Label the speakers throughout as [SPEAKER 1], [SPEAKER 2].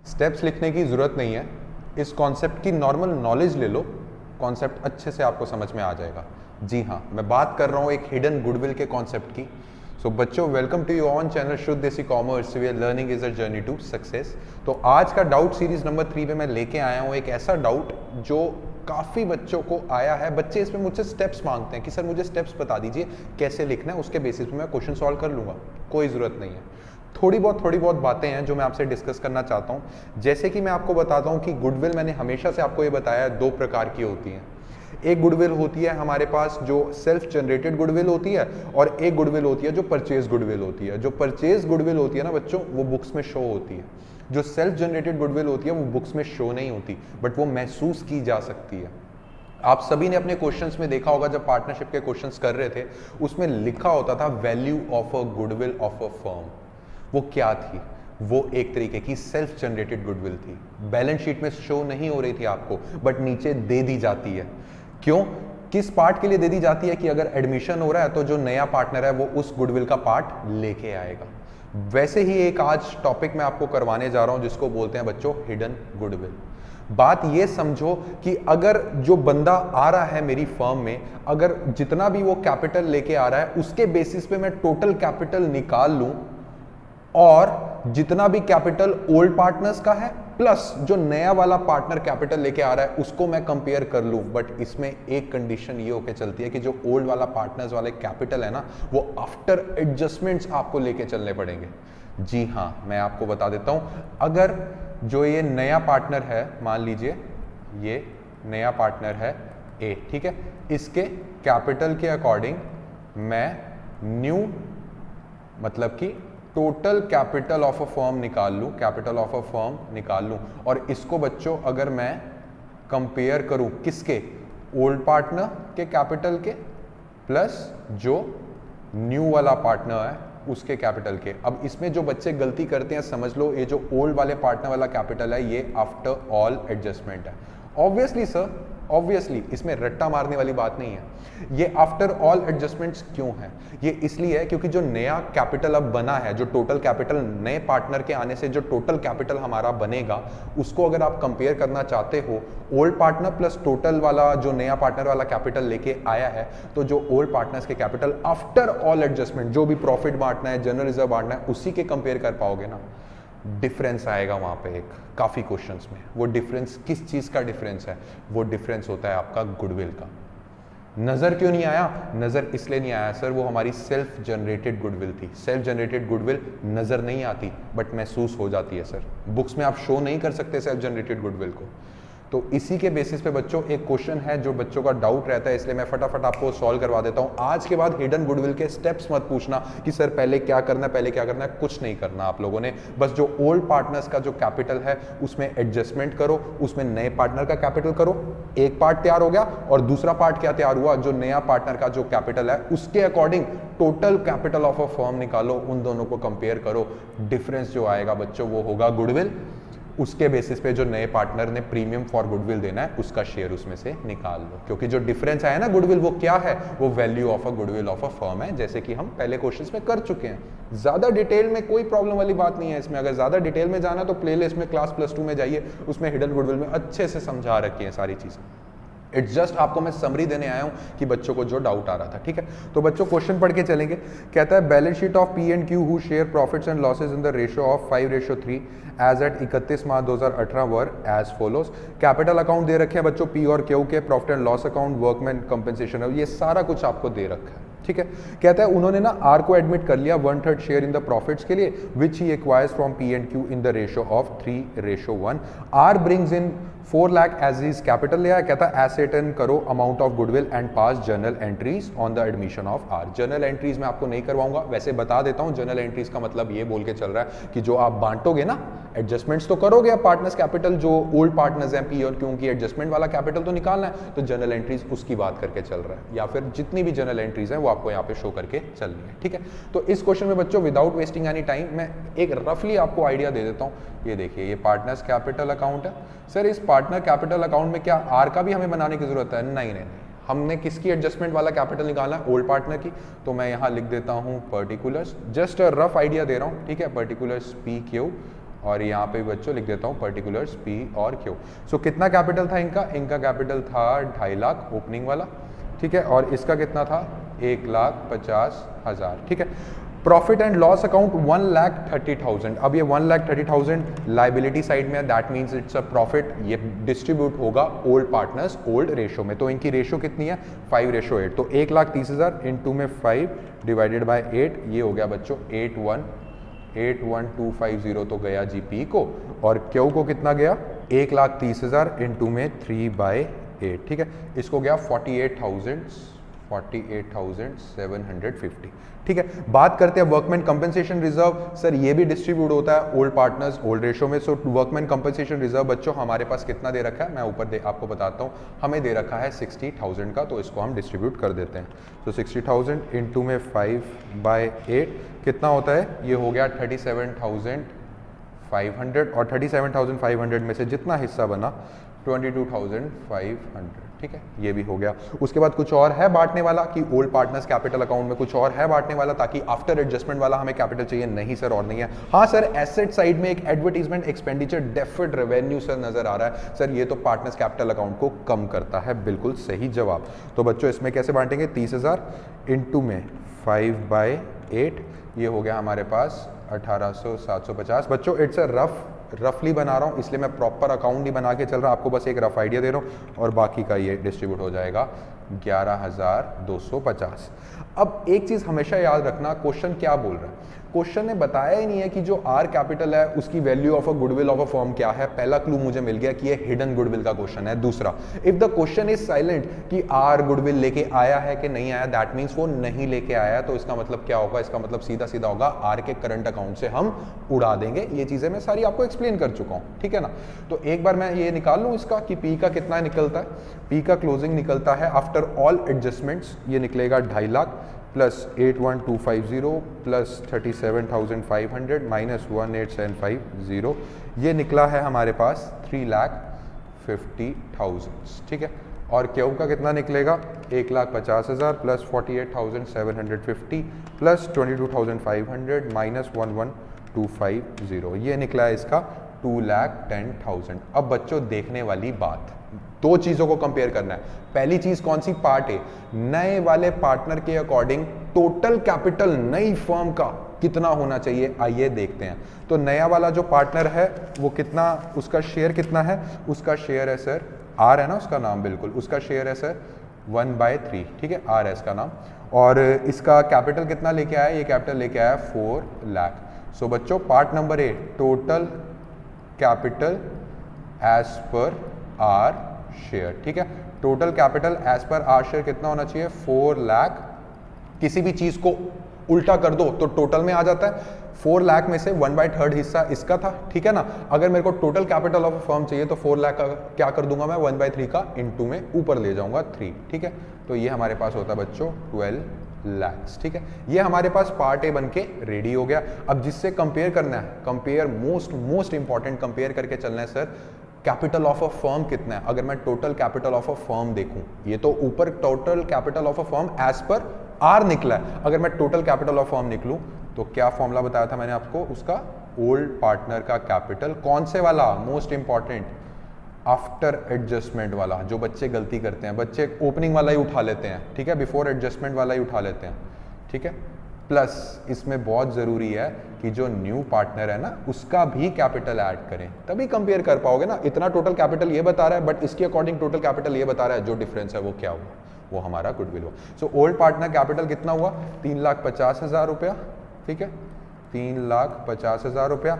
[SPEAKER 1] Steps लिखने की ज़रूरत नहीं है, इस कॉन्सेप्ट की नॉर्मल नॉलेज ले लो, कॉन्सेप्ट अच्छे से आपको समझ में आ जाएगा। जी हाँ, मैं बात कर रहा हूँ एक हिडन गुडविल के कॉन्सेप्ट की। सो बच्चों, welcome to your own channel Shuddh Desi commerce, where learning is a journey to success. तो आज का डाउट सीरीज नंबर 3 पे मैं लेके आया हूँ एक ऐसा डाउट जो काफ़ी बच्चों को आया है। बच्चे इसमें मुझसे स्टेप्स मांगते हैं कि सर मुझे स्टेप्स बता दीजिए कैसे लिखना है, उसके बेसिस पे मैं क्वेश्चन सॉल्व कर लूँगा। कोई ज़रूरत नहीं है, थोड़ी बहुत बातें हैं जो मैं आपसे डिस्कस करना चाहता हूं। जैसे कि मैं आपको बताता हूं कि गुडविल, मैंने हमेशा से आपको ये बताया है, 2 प्रकार की होती हैं। एक गुडविल होती है हमारे पास जो सेल्फ जनरेटेड गुडविल होती है, और एक गुडविल होती है जो परचेज गुडविल होती है। जो परचेज गुडविल होती है ना बच्चों, वो बुक्स में शो होती है। जो सेल्फ जनरेटेड गुडविल होती है वो बुक्स में शो नहीं होती, बट वो महसूस की जा सकती है। आप सभी ने अपने क्वेश्चंस में देखा होगा, जब पार्टनरशिप के क्वेश्चंस कर रहे थे उसमें लिखा होता था value of a goodwill of a firm. वो क्या थी? वो एक तरीके की सेल्फ जनरेटेड गुडविल थी। बैलेंस शीट में शो नहीं हो रही थी आपको, बट नीचे दे दी जाती है। क्यों? किस पार्ट के लिए दे दी जाती है? कि अगर एडमिशन हो रहा है तो जो नया पार्टनर है वो उस गुडविल का पार्ट लेके आएगा। वैसे ही एक आज टॉपिक मैं आपको करवाने जा रहा हूं जिसको बोलते हैं बच्चों हिडन गुडविल। बात ये समझो कि अगर जो बंदा आ रहा है मेरी फर्म में, अगर जितना भी वो कैपिटल लेके आ रहा है उसके बेसिस पे मैं टोटल कैपिटल निकाल लूं, और जितना भी कैपिटल ओल्ड पार्टनर्स का है प्लस जो नया वाला पार्टनर कैपिटल लेके आ रहा है उसको मैं कंपेयर कर लूं। बट इसमें एक कंडीशन ये होके चलती है कि जो ओल्ड वाला पार्टनर्स वाले कैपिटल है ना, वो आफ्टर एडजस्टमेंट्स आपको लेके चलने पड़ेंगे। जी हाँ, मैं आपको बता देता हूं, अगर जो ये नया पार्टनर है, मान लीजिए ये नया पार्टनर है ए, ठीक है, इसके कैपिटल के अकॉर्डिंग मैं न्यू मतलब कि total capital of a firm निकाल लूं, कैपिटल ऑफ अ फर्म निकाल लूं, और इसको बच्चों अगर मैं कंपेयर करूं किसके? ओल्ड पार्टनर के कैपिटल के प्लस जो न्यू वाला पार्टनर है उसके कैपिटल के। अब इसमें जो बच्चे गलती करते हैं, समझ लो ये जो ओल्ड वाले पार्टनर वाला कैपिटल है ये आफ्टर ऑल एडजस्टमेंट है। ऑब्वियसली सर, ऑब्वियसली इसमें रट्टा मारने वाली बात नहीं है। ये आफ्टर ऑल एडजस्टमेंट्स क्यों है? ये इसलिए है क्योंकि जो नया कैपिटल अब बना है, जो टोटल कैपिटल नए पार्टनर के आने से जो टोटल कैपिटल हमारा बनेगा, उसको अगर आप कंपेयर करना चाहते हो ओल्ड पार्टनर प्लस टोटल वाला जो नया पार्टनर वाला कैपिटल लेके आया है, तो जो ओल्ड पार्टनर्स के कैपिटल आफ्टर ऑल एडजस्टमेंट, जो भी प्रॉफिट बांटना है, जनरल रिजर्व बांटना है, उसी के कंपेयर कर पाओगे ना। डिफरेंस आएगा वहां पे एक काफी क्वेश्चंस में। वो डिफरेंस किस चीज का डिफरेंस है? वो डिफरेंस होता है आपका गुडविल का। नजर क्यों नहीं आया? नजर इसलिए नहीं आया सर, वो हमारी सेल्फ जनरेटेड गुडविल थी। सेल्फ जनरेटेड गुडविल नजर नहीं आती बट महसूस हो जाती है सर। बुक्स में आप शो नहीं कर सकते सेल्फ जनरेटेड गुडविल को। तो इसी के बेसिस पे बच्चों एक क्वेश्चन है जो बच्चों का डाउट रहता है, इसलिए मैं फटाफट आपको सॉल्व करवा देता हूं। आज के बाद हिडन गुडविल के स्टेप्स मत पूछना कि सर पहले क्या करना है, पहले क्या करना है। कुछ नहीं करना आप लोगों ने, बस जो ओल्ड पार्टनर्स का जो कैपिटल है उसमें एडजस्टमेंट करो, उसमें नए पार्टनर का कैपिटल करो। एक पार्ट तैयार हो गया, और दूसरा पार्ट क्या तैयार हुआ? जो नया पार्टनर का जो कैपिटल है उसके according total capital of a firm निकालो, उन दोनों को कंपेयर करो। डिफरेंस जो आएगा बच्चों वो होगा गुडविल। उसके बेसिस पे जो नए पार्टनर ने प्रीमियम फॉर गुडविल देना है उसका शेयर उसमें से निकाल लो, क्योंकि जो डिफरेंस आया ना गुडविल, वो क्या है? वो value of a goodwill of a firm है, जैसे कि हम पहले क्वेश्चंस में कर चुके हैं। ज्यादा डिटेल में कोई प्रॉब्लम वाली बात नहीं है इसमें। अगर ज्यादा डिटेल में जाना तो प्लेलिस्ट में क्लास +2 में जाइए, उसमें हिडन गुडविल में अच्छे से समझा रखी है सारी चीजें। इट्स जस्ट आपको मैं समरी देने आया हूं कि बच्चों को जो डाउट आ रहा था, ठीक है। तो बच्चों क्वेश्चन पढ़ के चलेंगे। कहता है balance sheet of P&Q who share profits and losses in the ratio of 5:3 as at 31 March 2018 were as follows. Capital account दे रखे हैं बच्चों P और Q के, profit and loss account, workman compensation, ये सारा कुछ आपको दे रखा है, ठीक है। कहता है उन्होंने ना आर को एडमिट कर लिया 1/3 शेयर इन द प्रॉफिट्स के लिए, which he acquires from P&Q in the ratio of 3:1। R brings in 4 lakh as his capital लिया है। कहता है एसेटन करो amount of goodwill and pass journal entries on the admission of R. Journal entries मैं आपको नहीं करवाऊंगा, वैसे बता देता हूं। जर्नल एंट्रीज का मतलब ये बोल के चल रहा है कि जो आप बांटोगे ना, एडजस्टमेंट्स तो करोगे आप पार्टनर्स कैपिटल, जो ओल्ड पार्टनर्स हैं P और Q की एडजस्टमेंट वाला कैपिटल तो निकालना है, तो जर्नल एंट्रीज उसकी बात करके चल रहा है, या फिर जितनी भी जर्नल एंट्रीज हैं वो आपको यहाँ पे शो करके चलनी है, ठीक है। तो इस क्वेश्चन में बच्चों विदाउट वेस्टिंग एनी टाइम मैं एक रफली आपको आइडिया दे देता हूँ। ये देखिए, ये पार्टनर्स कैपिटल अकाउंट है। सर इस पार्टनर कैपिटल अकाउंट में क्या आर का भी हमें बनाने की जरूरत है? नहीं नहीं, हमने किसकी एडजस्टमेंट वाला कैपिटल निकालना है? ओल्ड पार्टनर की। तो मैं यहाँ लिख देता हूँ पर्टिकुलर्स, जस्ट रफ आइडिया दे रहा हूँ, ठीक है। पर्टिकुलर्स पी क्यू, और यहाँ पे बच्चों लिख देता हूँ पर्टिकुलर्स पी और क्यू। सो कितना कैपिटल था इनका? इनका कैपिटल था 2.5 लाख ओपनिंग वाला, ठीक है। और इसका कितना था? 1,50,000, ठीक है। Profit and loss account 1,30,000। अब ये 1,30,000 लाइबिलिटी साइड में है, that means it's a profit. ये डिस्ट्रीब्यूट होगा ओल्ड पार्टनर्स ओल्ड रेशो में। तो इनकी रेशो कितनी है? 5:8। तो 1,30,000 इंटू में 5 डिवाइडेड बाय 8, ये हो गया बच्चों 8,1250 तो गया जीपी को, और क्यू को कितना गया? 1,30,000 इंटू में 3/8, ठीक है। इसको गया 48,750, ठीक है। बात करते हैं वर्कमैन कंपनसेशन रिजर्व। सर ये भी डिस्ट्रीब्यूट होता है ओल्ड पार्टनर्स ओल्ड रेशो में। सो वर्कमैन कंपनसेशन रिजर्व बच्चों हमारे पास कितना दे रखा है? मैं ऊपर आपको बताता हूँ। हमें दे रखा है 60,000 का, तो इसको हम डिस्ट्रीब्यूट कर देते हैं। तो 60,000 इंटू में 5/8 कितना होता है? ये हो गया 37,500, और 37,500 में से जितना हिस्सा बना 22,500, ठीक है। ये भी हो गया। उसके बाद कुछ और है बांटने वाला कि ओल्ड पार्टनर्स कैपिटल अकाउंट में कुछ और है बांटने वाला, ताकि आफ्टर एडजस्टमेंट वाला हमें कैपिटल चाहिए? नहीं सर, और नहीं है। हाँ सर, एसेट साइड में एक एडवर्टीजमेंट एक्सपेंडिचर डेफिड रेवेन्यू सर नजर आ रहा है। सर ये तो पार्टनर्स कैपिटल अकाउंट को कम करता है, बिल्कुल सही जवाब। तो बच्चों इसमें कैसे बांटेंगे? 30,000 इंटू में 5/8, ये हो गया हमारे पास 18,750। बच्चों इट्स अ रफली बना रहा हूँ, इसलिए मैं प्रॉपर अकाउंट नहीं बना के चल रहा, आपको बस एक रफ आइडिया दे रहा हूँ, और बाकी का ये डिस्ट्रीब्यूट हो जाएगा 11,250। अब एक चीज़ हमेशा याद रखना, क्वेश्चन क्या बोल रहा है? क्वेश्चन ने बताया ही नहीं है कि जो आर कैपिटल है उसकी value of a goodwill of a firm क्या है। पहला क्लू मुझे मिल गया कि ये हिडन गुडविल का क्वेश्चन है। दूसरा, if the question is silent कि आर गुडविल लेके आया है कि नहीं आया, दैट मीन्स वो नहीं लेके आया, तो इसका मतलब क्या होगा? इसका मतलब सीधा सीधा होगा आर के करंट अकाउंट से हम उड़ा देंगे। ये चीजें मैं सारी आपको एक्सप्लेन कर चुका हूँ, ठीक है ना। तो एक बार मैं ये निकाल लूँ इसका कि पी का कितना निकलता है। पी का क्लोजिंग निकलता है आफ्टर ऑल एडजस्टमेंट्स, ये निकलेगा 2.5 लाख प्लस 81,250 प्लस 37,500 माइनस 18,750, ये निकला है हमारे पास 3,50,000, ठीक है। और क्यू का कितना निकलेगा? 1,50,000 प्लस 48,750 प्लस 22,500 माइनस 11,250, ये निकला है इसका 2,10,000। अब बच्चों देखने वाली बात, दो चीजों को कंपेयर करना है। पहली चीज कौन सी? पार्ट ए, नए वाले पार्टनर के अकॉर्डिंग टोटल कैपिटल नई फर्म का कितना होना चाहिए, आइए देखते हैं। तो नया वाला जो पार्टनर है वो कितना, उसका शेयर कितना है? उसका शेयर है सर, आर है ना उसका नाम, बिल्कुल उसका शेयर है सर 1/3, ठीक है, आर है इसका नाम। और इसका कैपिटल कितना लेके आया? ये कैपिटल लेके आया 4 लाख। सो बच्चों part number A, total capital as per R share, ठीक है। Total capital as per R share कितना होना चाहिए? 4 लाख। किसी भी चीज को उल्टा कर दो तो टोटल में आ जाता है। 4 लाख में से 1/3 हिस्सा इसका था, ठीक है ना। अगर मेरे को टोटल कैपिटल ऑफ फर्म चाहिए तो 4 लाख का क्या कर दूंगा मैं? 1/3 का इंटू में ऊपर ले जाऊंगा 3, ठीक है। तो ये हमारे पास होता है बच्चों 12 लाख, ठीक है। ये हमारे पास पार्ट ए बन के रेडी हो गया। अब जिससे कंपेयर करना है, कंपेयर मोस्ट इंपॉर्टेंट कंपेयर करके चलना है sir, capital of a firm कितना है। अगर मैं total capital of a firm देखूं, ये तो ऊपर total capital of a firm as per R निकला है। अगर मैं टोटल कैपिटल ऑफ फर्म निकलूं तो क्या फॉर्मूला बताया था मैंने आपको? उसका ओल्ड पार्टनर का कैपिटल, कौन से वाला? मोस्ट इंपॉर्टेंट, आफ्टर एडजस्टमेंट वाला। जो बच्चे गलती करते हैं, बच्चे ओपनिंग वाला ही उठा लेते हैं, ठीक है, बिफोर एडजस्टमेंट वाला ही उठा लेते हैं, ठीक है। प्लस इसमें बहुत ज़रूरी है कि जो न्यू पार्टनर है ना उसका भी कैपिटल ऐड करें, तभी कंपेयर कर पाओगे ना। इतना टोटल कैपिटल ये बता रहा है बट इसके अकॉर्डिंग टोटल कैपिटल ये बता रहा है, जो डिफरेंस है वो क्या हुआ? वो हमारा गुडविल हुआ। सो ओल्ड पार्टनर कैपिटल कितना हुआ? 3,50,000 रुपया, ठीक है, 3,50,000 रुपया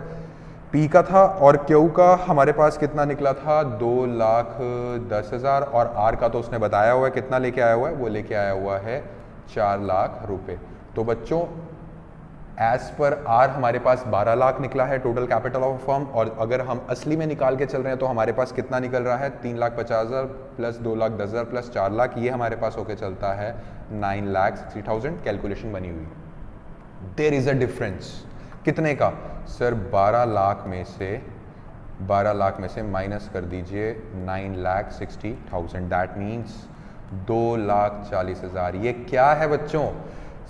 [SPEAKER 1] पी का था। और क्यू का हमारे पास कितना निकला था? 2,10,000। और आर का तो उसने बताया हुआ है कितना लेके आया हुआ है, वो लेके आया हुआ है 4 लाख रुपए। तो बच्चों एज पर आर हमारे पास 12 लाख निकला है टोटल कैपिटल ऑफ फर्म, और अगर हम असली में निकाल के चल रहे हैं तो हमारे पास कितना निकल रहा है 3,50,000 प्लस 2,10,000 प्लस 4 लाख, ये हमारे पास होके चलता है 9,60,000। कैलकुलेशन बनी हुई। देयर इज अ डिफरेंस कितने का सर 12 लाख में से माइनस कर दीजिए 9,60,000, दैट मीन्स 2,40,000। ये क्या है बच्चों?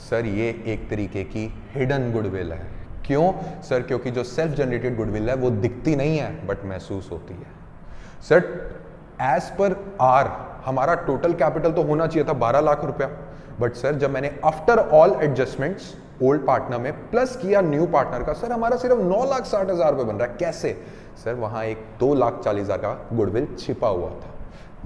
[SPEAKER 1] सर ये एक तरीके की हिडन गुडविल है। क्यों सर? क्योंकि जो सेल्फ जनरेटेड गुडविल है वो दिखती नहीं है बट महसूस होती है। सर एज पर आर हमारा टोटल कैपिटल तो होना चाहिए था 12 लाख रुपया, बट सर जब मैंने after all adjustments old partner में प्लस किया न्यू पार्टनर का, सर हमारा सिर्फ 9,60,000 रुपये बन रहा है। कैसे? सर वहां एक 2,40,000 का गुडविल छिपा हुआ था।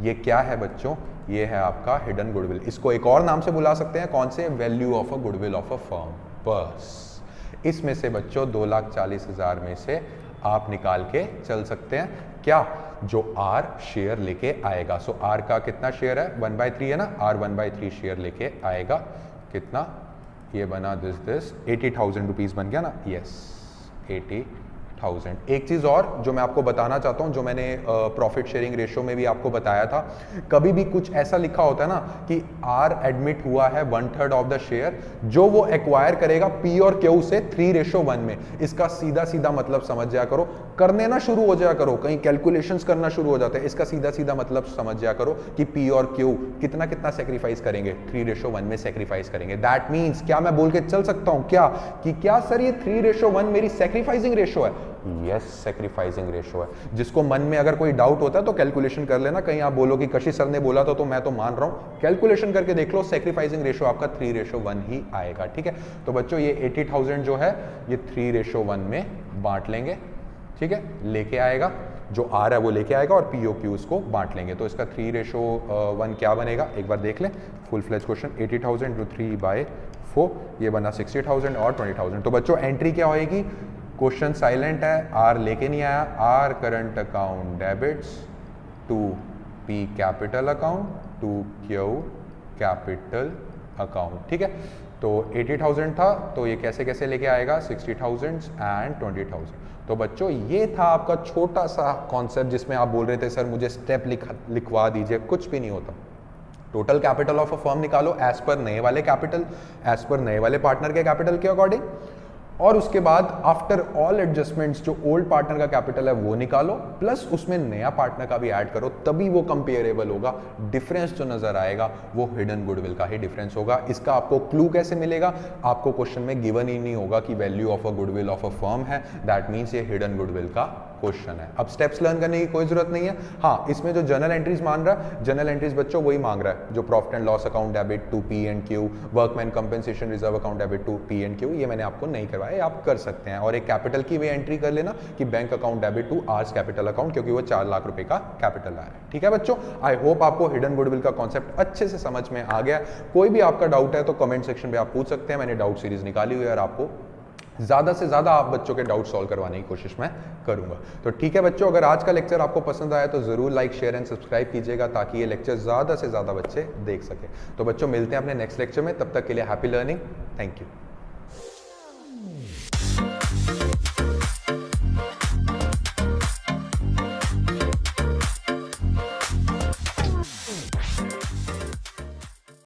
[SPEAKER 1] ये क्या है बच्चों? ये है आपका हिडन गुडविल। इसको एक और नाम से बुला सकते हैं, कौन से? Value of a goodwill of a firm. बस इसमें से बच्चों 2,40,000 में से आप निकाल के चल सकते हैं क्या? जो आर शेयर लेके आएगा। सो आर का कितना शेयर है? 1/3 है ना, आर 1/3 शेयर लेके आएगा। कितना? ये बना दिस 80,000 रुपीज बन गया ना। यस 80,000। एक चीज और जो मैं आपको बताना चाहता हूं, जो मैंने प्रॉफिट शेयरिंग रेशियो में भी आपको बताया था, कभी भी कुछ ऐसा लिखा होता है ना कि आर एडमिट हुआ है 1/3 ऑफ द शेयर, जो वो एक्वायर करेगा पी और क्यू से 3:1 में। इसका सीधा सीधा मतलब समझ जाया करो, करने ना शुरू हो जाया करो, कहीं कैलकुलेशंस करना शुरू हो जाते हैं। इसका सीधा सीधा मतलब समझ जाया करो कि पी और क्यू कितना कितना सेक्रीफाइस करेंगे, 3:1 में सेक्रीफाइस करेंगे। दैट मीन्स क्या मैं बोल के चल सकता हूं क्या कि क्या सर ये 3:1 मेरी सेक्रीफाइसिंग रेशियो है? यस सेक्रीफाइसिंग रेशियो है। जिसको मन में अगर कोई डाउट होता है तो कैलकुलेशन कर लेना, कहीं आप बोलो कि कशी सर ने बोला था तो मैं तो मान रहा हूं, कैलकुलेशन करके देख लो, सेक्रीफाइसिंग रेशियो आपका 3:1 ही आएगा। ठीक है, तो बच्चों ये 80,000 जो है ये 3:1 में बांट लेंगे। ठीक है, लेके आएगा, जो आर है वो लेके आएगा और पी ओ क्यू उसको बांट लेंगे। तो इसका 3:1 क्या बनेगा एक बार देख लें, फुल फ्लेज क्वेश्चन। 80,000 × 3/4 ये बना 60,000 और 20,000। तो बच्चों एंट्री क्या होएगी? क्वेश्चन साइलेंट है, आर लेके नहीं आया। R current account debits to P capital account to Q capital account. ठीक है, तो 80,000 था तो ये कैसे कैसे लेके आएगा 60,000 एंड 20,000। तो बच्चों ये था आपका छोटा सा कॉन्सेप्ट जिसमें आप बोल रहे थे सर मुझे स्टेप लिखवा दीजिए। कुछ भी नहीं होता, total capital of a firm निकालो एज पर नए वाले कैपिटल, एज पर नए वाले पार्टनर के कैपिटल के अकॉर्डिंग, और उसके बाद आफ्टर ऑल एडजस्टमेंट्स जो ओल्ड पार्टनर का कैपिटल है वो निकालो, प्लस उसमें नया पार्टनर का भी ऐड करो, तभी वो कंपेरेबल होगा। डिफरेंस जो नजर आएगा वो हिडन गुडविल का ही डिफरेंस होगा। इसका आपको क्लू कैसे मिलेगा? आपको क्वेश्चन में गिवन ही नहीं होगा कि value of a goodwill of a firm है, दैट मीन्स ये हिडन गुडविल का क्वेश्चन है। अब स्टेप्स लर्न करने की कोई जरूरत नहीं है। हाँ, इसमें जो जर्नल एंट्रीज मान रहा है, जर्नल एंट्रीज बच्चों वही मांग रहा है जो profit and loss account debit to P and Q, workman compensation reserve account debit to P and Q, ये मैंने आपको नहीं करवाया, आप कर सकते हैं। और एक कैपिटल की भी एंट्री कर लेना कि bank account debit to R's capital account, क्योंकि वो 4 लाख रुपए का कैपिटल आया है। ठीक है बच्चों, आई होप आपको हिडन गुडविल का कॉन्सेप्ट अच्छे से समझ में आ गया। कोई भी आपका डाउट है तो कमेंट सेक्शन में आप पूछ सकते हैं, मैंने डाउट सीरीज निकाली हुई है और आपको ज़्यादा से ज़्यादा आप बच्चों के डाउट सॉल्व करवाने की कोशिश मैं करूंगा। तो ठीक है बच्चों, अगर आज का लेक्चर आपको पसंद आया तो ज़रूर लाइक शेयर एंड सब्सक्राइब कीजिएगा ताकि ये लेक्चर ज़्यादा से ज़्यादा बच्चे देख सके। तो बच्चों मिलते हैं अपने नेक्स्ट लेक्चर में, तब तक के लिए हैप्पी लर्निंग, थैंक यू।